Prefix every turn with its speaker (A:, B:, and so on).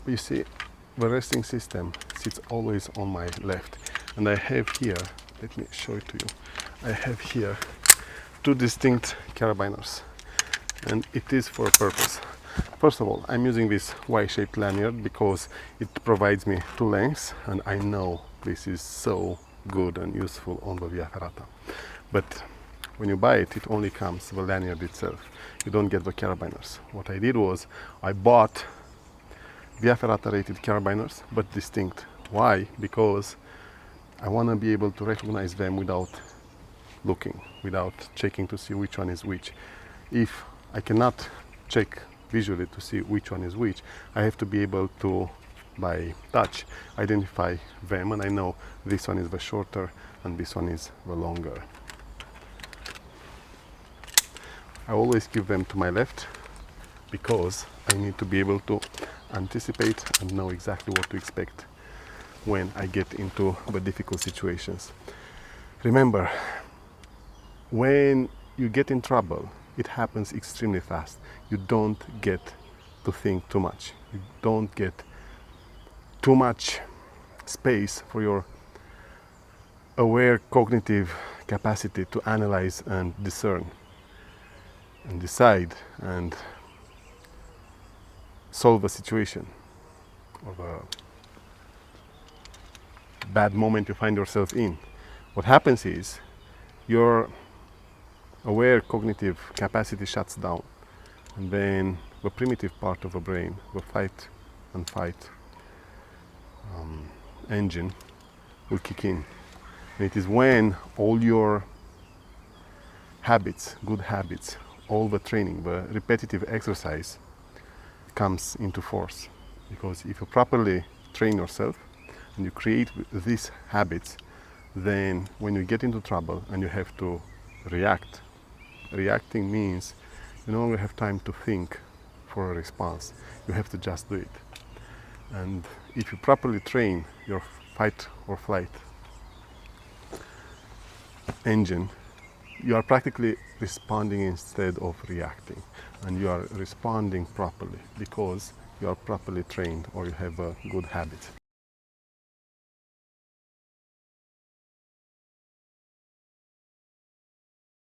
A: You see, the resting system sits always on my left, and I have here, let me show it to you, I have here two distinct carabiners, and it is for a purpose. First of all, I'm using this Y-shaped lanyard because it provides me two lengths, and I know this is so good and useful on the Via Ferrata. But when you buy it, it only comes the lanyard itself. You don't get the carabiners. What I did was I bought Via Ferrata rated carabiners, but distinct. Why? Because I want to be able to recognize them without looking, without checking to see which one is which. If I cannot check visually to see which one is which, I have to be able to, by touch, identify them, and I know this one is the shorter and this one is the longer. I always give them to my left because I need to be able to anticipate and know exactly what to expect when I get into the difficult situations. Remember, when you get in trouble, it happens extremely fast. You don't get to think too much. You don't get too much space for your aware cognitive capacity to analyze and discern and decide and solve a situation or a bad moment you find yourself in. What happens is your aware cognitive capacity shuts down, and then the primitive part of the brain, the fight and fight engine, will kick in. And it is when all your habits, good habits, all the training, the repetitive exercise comes into force. Because if you properly train yourself and you create these habits, then when you get into trouble and you have to react, reacting means you no longer have time to think for a response. You have to just do it. And if you properly train your fight or flight engine, you are practically responding instead of reacting, and you are responding properly because you are properly trained or you have a good habit.